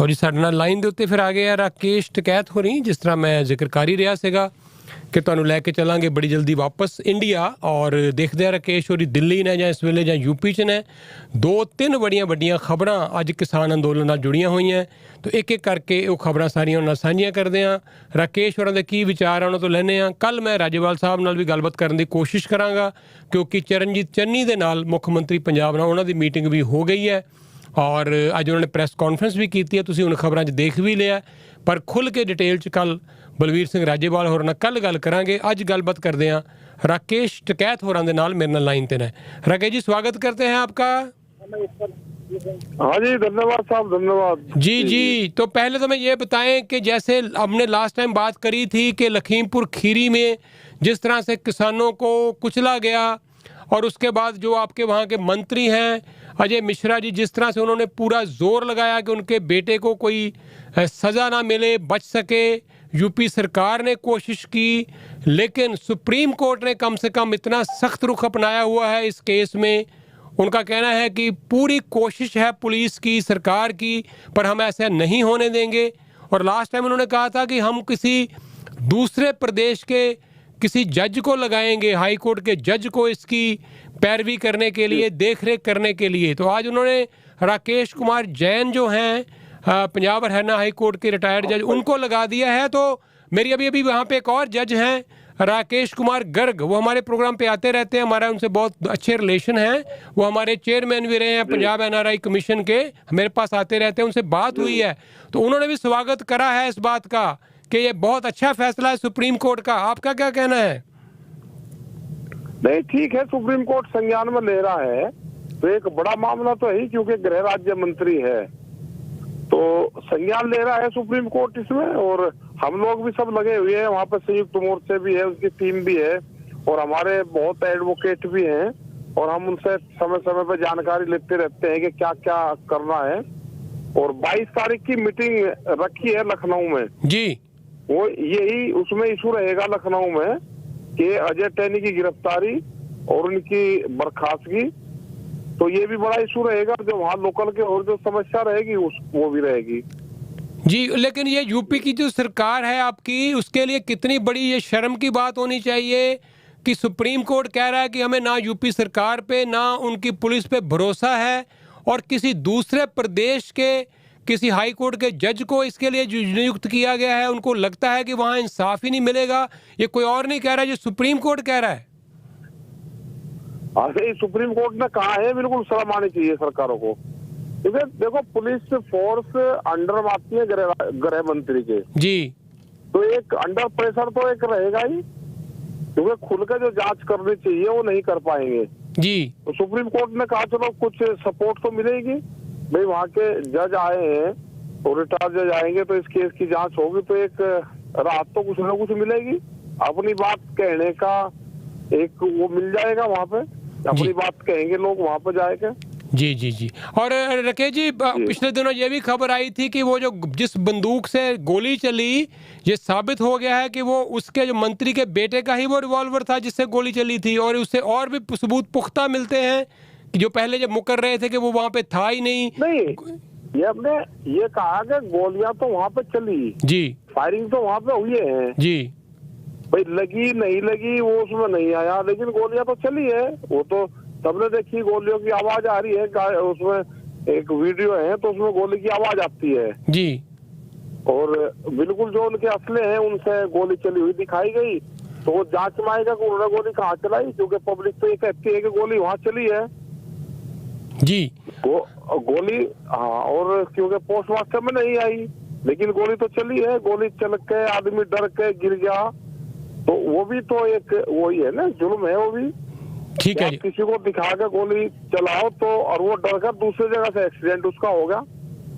और जी ਸਾਡੇ ਨਾਲ ਲਾਈਨ ਦੇ ਉੱਤੇ ਫਿਰ ਆ ਗਏ ਆ ਰਾਕੇਸ਼ ਟਕੈਤ ਹੋ ਰਹੀ, ਜਿਸ ਤਰ੍ਹਾਂ ਮੈਂ ਜ਼ਿਕਰ ਕਰ ਹੀ ਰਿਹਾ ਸੀਗਾ ਕਿ ਤੁਹਾਨੂੰ ਲੈ ਕੇ ਚੱਲਾਂਗੇ ਬੜੀ ਜਲਦੀ ਵਾਪਸ ਇੰਡੀਆ। ਔਰ ਦੇਖਦੇ ਆ ਰਾਕੇਸ਼ ਹੋਰੀ ਦਿੱਲੀ ਨੇ ਜਾਂ ਇਸ ਵੇਲੇ ਜਾਂ ਯੂਪੀ 'ਚ ਨੇ। ਦੋ ਤਿੰਨ ਵੱਡੀਆਂ ਖਬਰਾਂ ਅੱਜ ਕਿਸਾਨ ਅੰਦੋਲਨ ਨਾਲ ਜੁੜੀਆਂ ਹੋਈਆਂ, ਤਾਂ ਇੱਕ ਇੱਕ ਕਰਕੇ ਉਹ ਖਬਰਾਂ ਸਾਰੀਆਂ ਉਹਨਾਂ ਨਾਲ ਸਾਂਝੀਆਂ ਕਰਦੇ ਹਾਂ। ਰਾਕੇਸ਼ ਹੋਰਾਂ ਦੇ ਕੀ ਵਿਚਾਰ ਆ ਉਹਨਾਂ ਤੋਂ ਲੈਂਦੇ ਹਾਂ। ਕੱਲ੍ਹ ਮੈਂ ਰਾਜੇਵਾਲ ਸਾਹਿਬ ਨਾਲ ਵੀ ਗੱਲਬਾਤ ਕਰਨ ਦੀ ਕੋਸ਼ਿਸ਼ ਕਰਾਂਗਾ, ਕਿਉਂਕਿ ਚਰਨਜੀਤ ਚੰਨੀ ਦੇ ਨਾਲ ਮੁੱਖ ਮੰਤਰੀ ਪੰਜਾਬ ਨਾਲ ਉਹਨਾਂ ਦੀ ਮੀਟਿੰਗ ਵੀ ਹੋ ਗਈ ਹੈ और अज उन्होंने प्रैस कॉन्फ्रेंस भी की है, तुसीं उन खबरों देख भी लिया। पर खुल के डिटेल च कल बलवीर सिंह राजेवाल होर नाल कल गल करांगे। अज गलबात करते हैं राकेश टकैत होरां दे नाल, मेरे नाल लाइन ते ने। राकेश जी स्वागत करते हैं आपका। हाँ जी धन्यवाद साहब, धन्यवाद जी। तो पहले तो मैं ये बताएं कि जैसे हमने लास्ट टाइम बात करी थी कि लखीमपुर खीरी में जिस तरह से किसानों को कुचला गया, और उसके बाद जो आपके वहाँ के मंत्री हैं अजय मिश्रा जी, जिस तरह से उन्होंने पूरा जोर लगाया कि उनके बेटे को कोई सज़ा ना मिले, बच सके। यूपी सरकार ने कोशिश की, लेकिन सुप्रीम कोर्ट ने कम से कम इतना सख्त रुख अपनाया हुआ है इस केस में। उनका कहना है कि पूरी कोशिश है पुलिस की, सरकार की, पर हम ऐसा नहीं होने देंगे। और लास्ट टाइम उन्होंने कहा था कि हम किसी दूसरे प्रदेश के किसी जज को लगाएंगे, हाई कोर्ट के जज को इसकी पैरवी करने के लिए, देख रेख करने के लिए। तो आज उन्होंने राकेश कुमार जैन जो हैं पंजाब हरियाणा हाई कोर्ट के रिटायर्ड जज, उनको लगा दिया है। तो मेरी अभी वहाँ पे एक और जज हैं राकेश कुमार गर्ग, वो हमारे प्रोग्राम पे आते रहते हैं, हमारा उनसे बहुत अच्छे रिलेशन हैं। वो हमारे चेयरमैन भी रहे हैं पंजाब NRI कमीशन के, मेरे पास आते रहते हैं, उनसे बात हुई है। तो उन्होंने भी स्वागत करा है इस बात का कि ये बहुत अच्छा फैसला है सुप्रीम कोर्ट का। आपका क्या कहना है? नहीं ठीक है, सुप्रीम कोर्ट संज्ञान में ले रहा है तो एक बड़ा मामला तो है ही, क्योंकि गृह राज्य मंत्री है तो संज्ञान ले रहा है सुप्रीम कोर्ट इसमें। और हम लोग भी सब लगे हुए हैं वहाँ पे, संयुक्त मोर्चे भी है, उसकी टीम भी है, और हमारे बहुत एडवोकेट भी हैं, और हम उनसे समय समय पे जानकारी लेते रहते हैं कि क्या क्या करना है। और 22 तारीख की मीटिंग रखी है लखनऊ में जी। वो यही उसमें इशू रहेगा लखनऊ में कि अजय टैनी की गिरफ्तारी और उनकी बर्खास्तगी। तो ये भी बड़ा इशू रहेगा, जो वहाँ लोकल के और जो समस्या रहेगी वो भी रहेगी जी। लेकिन ये यूपी की जो सरकार है आपकी, उसके लिए कितनी बड़ी ये शर्म की बात होनी चाहिए कि सुप्रीम कोर्ट कह रहा है कि हमें ना यूपी सरकार पे ना उनकी पुलिस पे भरोसा है, और किसी दूसरे प्रदेश के किसी हाई कोर्ट के जज को इसके लिए नियुक्त किया गया है। उनको लगता है कि वहाँ इंसाफ ही नहीं मिलेगा। ये कोई और नहीं कह रहा है, ये सुप्रीम कोर्ट कह रहा है। ऐसे सुप्रीम कोर्ट ने कहा है, बिल्कुल शर्म आनी चाहिए सरकारों को, क्योंकि देखो पुलिस फोर्स अंडर आती है गृह मंत्री के जी। तो एक अंडर प्रेशर तो एक रहेगा ही, क्योंकि खुल के जो जांच करनी चाहिए वो नहीं कर पाएंगे जी। तो सुप्रीम कोर्ट ने कहा चलो कुछ सपोर्ट तो मिलेगी भाई, वहाँ के जज आए हैं और रिटायर्ड जज आएंगे तो इस केस की जांच होगी, तो एक राहत तो कुछ ना कुछ मिलेगी। अपनी बात कहने का एक वो मिल जाएगा वहाँ पे, अपनी बात कहेंगे लोग वहाँ पे जाएगा। जी। और राकेश जी, पिछले दिनों ये भी खबर आई थी कि वो जो जिस बंदूक से गोली चली, ये साबित हो गया है कि वो उसके जो मंत्री के बेटे का ही वो रिवॉल्वर था जिससे गोली चली थी। और उससे और भी सबूत पुख्ता मिलते हैं कि जो पहले जब मुकर रहे थे कि वो वहाँ पे था ही नहीं। ये हमने ये कहा कि गोलियां तो वहाँ पे चली जी, फायरिंग तो वहाँ पे हुई है जी भाई, लगी नहीं लगी वो उसमें नहीं आया, लेकिन गोलियां तो चली है। वो तो सबने देखी, गोलियों की आवाज आ रही है, उसमें एक वीडियो है तो उसमें गोली की आवाज आती है जी। और बिल्कुल जो उनके असले हैं उनसे गोली चली हुई दिखाई गई, तो वो जांच में आएगा कि उन्होंने गोली कहाँ चलाई, क्योंकि पब्लिक तो ये कहती है कि गोली वहाँ चली है जी। गोली हाँ, और क्योंकि पोस्टमार्टम में नहीं आई, लेकिन गोली तो चली है। गोली चल के आदमी डर के गिर गया, तो वो भी तो एक वही है ना, जुल्म है वो भी। ठीक है, किसी को दिखा के गोली चलाओ तो, और वो डर कर दूसरी जगह से एक्सीडेंट उसका होगा,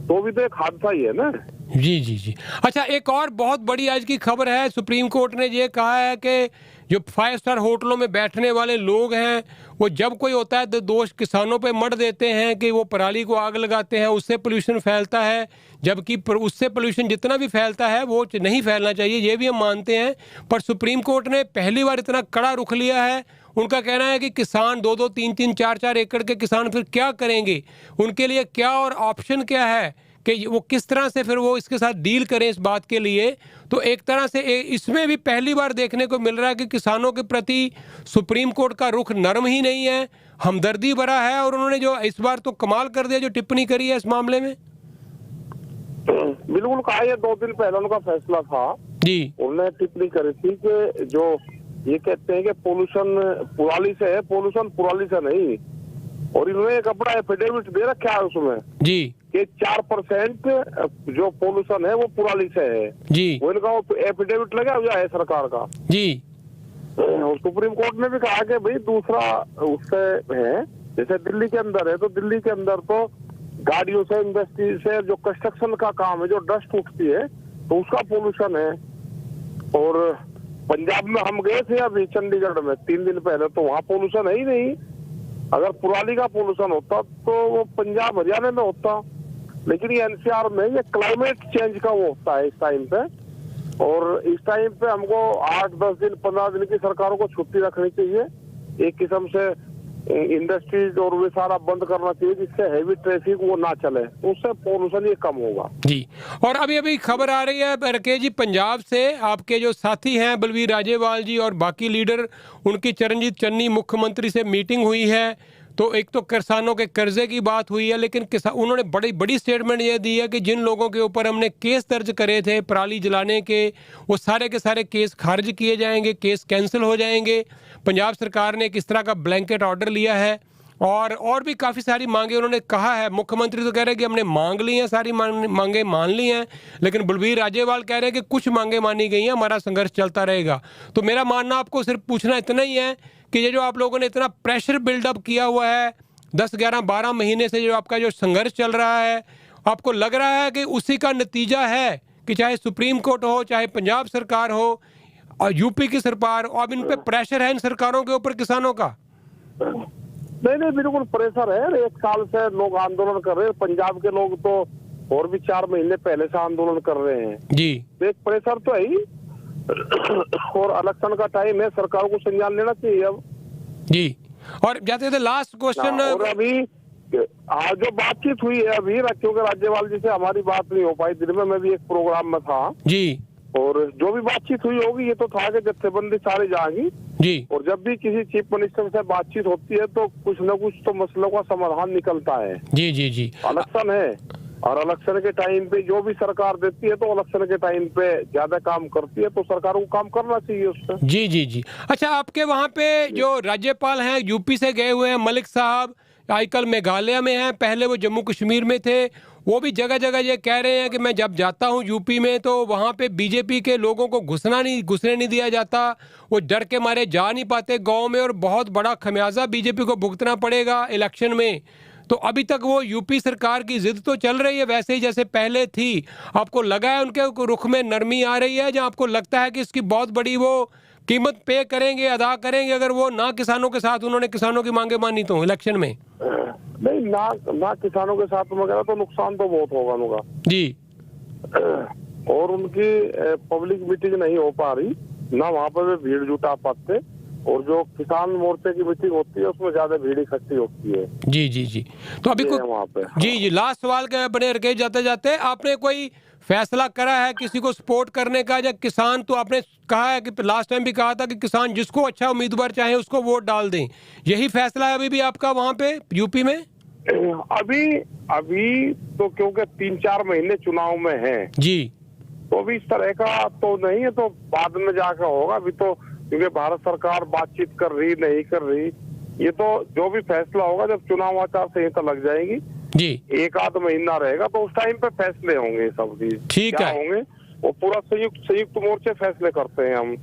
तो भी तो एक हादसा ही है ना। जी। अच्छा, एक और बहुत बड़ी आज की खबर है, सुप्रीम कोर्ट ने ये कहा है कि जो 5 स्टार होटलों में बैठने वाले लोग हैं, वो जब कोई होता है तो दोष किसानों पे मढ़ देते हैं कि वो पराली को आग लगाते हैं, उससे पोल्यूशन फैलता है, जबकि उससे पोल्यूशन जितना भी फैलता है वो नहीं फैलना चाहिए, ये भी हम मानते हैं। पर सुप्रीम कोर्ट ने पहली बार इतना कड़ा रुख लिया है। उनका कहना है कि किसान 2-2, 3-3, 4-4 एकड़ के किसान फिर क्या करेंगे, उनके लिए क्या और ऑप्शन क्या है कि वो किस तरह से फिर वो इसके साथ डील करें इस बात के लिए। तो एक तरह से इसमें भी पहली बार देखने को मिल रहा है कि किसानों के प्रति सुप्रीम कोर्ट का रुख नरम ही नहीं है, हमदर्दी भरा है। और उन्होंने जो इस बार तो कमाल कर दिया जो टिप्पणी करी है इस मामले में। बिल्कुल कहा, ये 2 दिन पहले उनका फैसला था जी। उन्होंने टिप्पणी करी थी कि जो ये कहते हैं कि पोल्यूशन पुराली से है, पोल्यूशन पुराली से नहीं। और इन्होंने एक अपना एफिडेविट दे रखा है उसमें जी कि 4% जो पोल्यूशन है वो पुराली से है जी। वो इनका एफिडेविट लगा हुआ है सरकार का जी। और सुप्रीम कोर्ट ने भी कहा कि भाई दूसरा उससे है, जैसे दिल्ली के अंदर है तो दिल्ली के अंदर तो गाड़ियों से, इंडस्ट्री से जो कंस्ट्रक्शन का काम है, जो डस्ट उठती है तो उसका पोल्यूशन है। और पंजाब में हम गए थे अभी चंडीगढ़ में 3 दिन पहले, तो वहाँ पोल्यूशन है ही नहीं। अगर पुराली का पोल्यूशन होता तो वो पंजाब हरियाणा में होता, लेकिन ये एनसीआर में ये क्लाइमेट चेंज का वो होता है इस टाइम पे। और इस टाइम पे हमको 8-10 दिन 15 दिन की सरकारों को छुट्टी रखनी चाहिए, एक किस्म से इंडस्ट्रीज और वे सारा बंद करना चाहिए जिससे हैवी ट्रैफिक वो ना चले, उससे पोल्यूशन ये कम होगा जी। और अभी अभी खबर आ रही है राकेश जी पंजाब से, आपके जो साथी हैं बलवीर राजेवाल जी और बाकी लीडर, उनकी चरणजीत चन्नी मुख्यमंत्री से मीटिंग हुई है। तो एक तो किसानों के कर्जे की बात हुई है, लेकिन उन्होंने बड़ी बड़ी स्टेटमेंट ये दी है कि जिन लोगों के ऊपर हमने केस दर्ज करे थे पराली जलाने के, वो सारे के सारे केस खारिज किए जाएंगे, केस कैंसिल हो जाएंगे। पंजाब सरकार ने किस तरह का ब्लैंकेट ऑर्डर लिया है और भी काफ़ी सारी मांगे उन्होंने कहा है। मुख्यमंत्री तो कह रहे हैं कि हमने मांग ली हैं, सारी मांगे मान ली हैं, लेकिन बलवीर राजेवाल कह रहे हैं कि कुछ मांगे मानी गई हैं, हमारा संघर्ष चलता रहेगा। तो मेरा मानना आपको सिर्फ पूछना इतना ही है कि ये जो आप लोगों ने इतना प्रेशर बिल्डअप किया हुआ है 10, 11, 12 महीने से जो आपका जो संघर्ष चल रहा है, आपको लग रहा है कि उसी का नतीजा है कि चाहे सुप्रीम कोर्ट हो, चाहे पंजाब सरकार हो और यूपी की सरकार, अब इन पे प्रेशर है इन सरकारों के ऊपर किसानों का? नहीं, बिल्कुल प्रेशर है। 1 साल से लोग आंदोलन कर रहे हैं, पंजाब के लोग तो और भी 4 महीने पहले से आंदोलन कर रहे हैं जी। तो एक प्रेशर तो है ही। और इलेक्शन का टाइम है, सरकार को संज्ञान लेना चाहिए अब जी। और जाते थे लास्ट क्वेश्चन, और अभी आज जो बातचीत हुई है अभी, क्योंकि राज्यपाल जी से हमारी बात नहीं हो पाई, दिन में मैं भी एक प्रोग्राम में था जी, और जो भी बातचीत हुई होगी ये तो था कि जत्थेबंदी सारी जाएगी जी। और जब भी किसी चीफ मिनिस्टर से बातचीत होती है तो कुछ न कुछ तो मसलों का समाधान निकलता है। जी जी जी। इलेक्शन है और इलेक्शन के टाइम पे जो भी सरकार देती है तो इलेक्शन के टाइम पे ज्यादा काम करती है, तो सरकार को काम करना चाहिए उस पर। जी जी जी। अच्छा, आपके वहाँ पे जो राज्यपाल हैं यूपी से गए हुए हैं मलिक साहब, आजकल मेघालय में हैं, पहले वो जम्मू कश्मीर में थे, वो भी जगह जगह ये कह रहे हैं कि मैं जब जाता हूँ यूपी में तो वहाँ पे बीजेपी के लोगों को घुसने नहीं दिया जाता, वो डर के मारे जा नहीं पाते गांव में, और बहुत बड़ा खमियाजा बीजेपी को भुगतना पड़ेगा इलेक्शन में। तो अभी तक वो यूपी सरकार की जिद तो चल रही है वैसे ही जैसे पहले थी, आपको लगा है उनके रुख में नरमी आ रही है, जहाँ आपको लगता है कि इसकी बहुत बड़ी वो कीमत पे करेंगे, अदा करेंगे अगर वो ना किसानों के साथ उन्होंने किसानों की मांगे मानी तो इलेक्शन में? नहीं, ना किसानों के साथ वगैरह तो नुकसान तो बहुत होगा उनका जी। और उनकी पब्लिक मीटिंग नहीं हो पा रही, ना वहाँ पर वे भीड़ जुटा पाते, और जो किसान मोर्चे की मीटिंग होती है उसमें ज्यादा भीड़ इकट्ठी होती है। जी जी जी। तो अभी वहाँ पे जी जी, लास्ट सवाल के बने रखे जाते जाते, आपने कोई फैसला करा है किसी को सपोर्ट करने का, या किसान, तो आपने कहा है कि लास्ट टाइम भी कहा था कि किसान जिसको अच्छा उम्मीदवार चाहे उसको वोट डाल दें, यही फैसला है अभी भी आपका वहाँ पे यूपी में? अभी तो क्योंकि 3-4 महीने चुनाव में हैं जी, तो अभी इस तरह का तो नहीं है, तो बाद में जाकर होगा। अभी तो क्योंकि भारत सरकार बातचीत कर रही नहीं कर रही, ये तो जो भी फैसला होगा जब चुनाव आचार संहिता लग जाएगी जी, 1-8 महीना रहेगा तो उस टाइम पे फैसले होंगे सब चीज। ठीक है, होंगे वो पूरा संयुक्त मोर्चे फैसले करते हैं हम,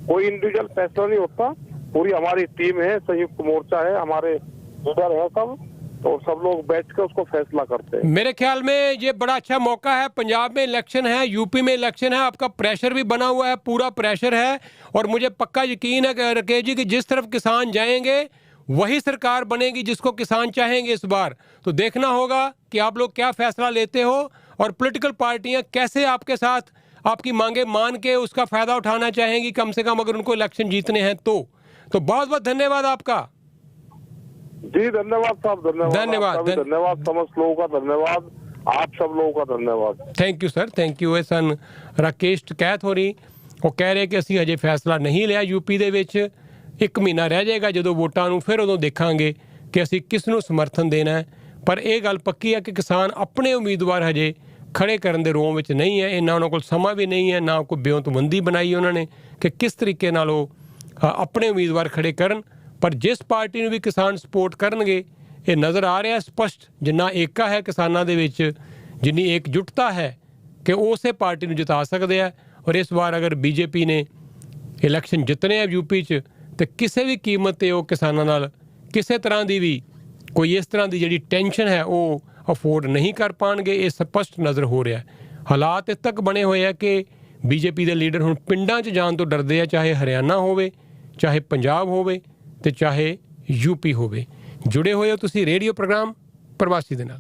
कोई इंडिविजुअल फैसला नहीं होता, पूरी हमारी टीम है, संयुक्त मोर्चा है, हमारे लीडर है सब, तो सब लोग बैठ कर उसको फैसला करते हैं। मेरे ख्याल में ये बड़ा अच्छा मौका है, पंजाब में इलेक्शन है, यूपी में इलेक्शन है, आपका प्रेशर भी बना हुआ है, पूरा प्रेशर है, और मुझे पक्का यकीन है राकेश जी कि जिस तरफ किसान जाएंगे वही सरकार बनेगी जिसको किसान चाहेंगे इस बार। तो देखना होगा कि आप लोग क्या फैसला लेते हो और पॉलिटिकल पार्टियां कैसे आपके साथ आपकी मांगे मान के उसका फायदा उठाना चाहेंगी, कम से कम अगर उनको इलेक्शन जीतने हैं तो बहुत बहुत धन्यवाद आपका। जी धन्यवाद साहब, धन्यवाद, धन्यवाद, धन्यवाद समस्त लोगों का धन्यवाद, आप सब लोगों का धन्यवाद। Thank you sir, thank you. ਇਹ ਸਨ ਰਾਕੇਸ਼ ਟਕੈਤ ਹੋਰੀ। ਉਹ ਕਹਿ ਰਹੇ ਕਿ ਅਸੀਂ ਹਜੇ ਫੈਸਲਾ ਨਹੀਂ ਲਿਆ ਯੂਪੀ ਦੇ ਵਿੱਚ, 1 ਮਹੀਨਾ ਰਹਿ ਜਾਏਗਾ ਜਦੋਂ ਵੋਟਾਂ ਨੂੰ, ਫਿਰ ਉਦੋਂ ਦੇਖਾਂਗੇ ਕਿ ਅਸੀਂ ਕਿਸ ਨੂੰ ਸਮਰਥਨ ਦੇਣਾ ਹੈ। ਪਰ ਇਹ ਗੱਲ ਪੱਕੀ ਹੈ ਕਿ ਕਿਸਾਨ ਆਪਣੇ ਉਮੀਦਵਾਰ ਹਜੇ ਖੜੇ ਕਰਨ ਦੇ ਰੋਂ ਵਿੱਚ ਨਹੀਂ ਹੈ। ਇਹਨਾਂ ਉਹਨਾਂ ਕੋਲ ਸਮਾਂ ਵੀ ਨਹੀਂ ਹੈ, ਨਾ ਕੋਈ ਬਿਉਂਤਬੰਦੀ ਬਣਾਈ ਉਹਨਾਂ ਨੇ ਕਿ ਕਿਸ ਤਰੀਕੇ ਨਾਲ ਉਹ ਆਪਣੇ ਉਮੀਦਵਾਰ ਖੜੇ ਕਰਨ। ਪਰ ਜਿਸ ਪਾਰਟੀ ਨੂੰ ਵੀ ਕਿਸਾਨ ਸਪੋਰਟ ਕਰਨਗੇ, ਇਹ ਨਜ਼ਰ ਆ ਰਿਹਾ ਸਪਸ਼ਟ, ਜਿੰਨਾ ਏਕਾ ਹੈ ਕਿਸਾਨਾਂ ਦੇ ਵਿੱਚ, ਜਿੰਨੀ एकजुटता ਹੈ ਕਿ ਉਸੇ ਪਾਰਟੀ ਨੂੰ ਜਿਤਾ ਸਕਦੇ ਆ। ਔਰ ਇਸ ਵਾਰ ਅਗਰ ਬੀਜੇਪੀ ਨੇ ਇਲੈਕਸ਼ਨ ਜਿੱਤਣੇ ਆ ਯੂਪੀ 'ਚ, ਤੇ ਕਿਸੇ ਵੀ ਕੀਮਤ 'ਤੇ ਉਹ ਕਿਸਾਨਾਂ ਨਾਲ ਕਿਸੇ ਤਰ੍ਹਾਂ ਦੀ ਵੀ ਕੋਈ ਇਸ ਤਰ੍ਹਾਂ ਦੀ ਜਿਹੜੀ ਟੈਨਸ਼ਨ ਹੈ ਉਹ ਅਫੋਰਡ ਨਹੀਂ ਕਰ ਪਾਉਣਗੇ। ਇਹ ਸਪਸ਼ਟ ਨਜ਼ਰ ਹੋ ਰਿਹਾ। ਹਾਲਾਤ ਇੱਥੇ ਤੱਕ ਬਣੇ ਹੋਏ ਆ ਕਿ ਬੀਜੇਪੀ ਦੇ ਲੀਡਰ ਹੁਣ ਪਿੰਡਾਂ 'ਚ ਜਾਣ ਤੋਂ ਡਰਦੇ ਆ, ਚਾਹੇ ਹਰਿਆਣਾ ਹੋਵੇ, ਚਾਹੇ ਪੰਜਾਬ ਹੋਵੇ, ਤੇ ਚਾਹੇ ਯੂਪੀ ਹੋਵੇ। ਜੁੜੇ ਹੋਏ ਹੋ ਤੁਸੀਂ ਰੇਡੀਓ ਪ੍ਰੋਗਰਾਮ ਪ੍ਰਵਾਸੀ ਦੇ ਨਾਲ।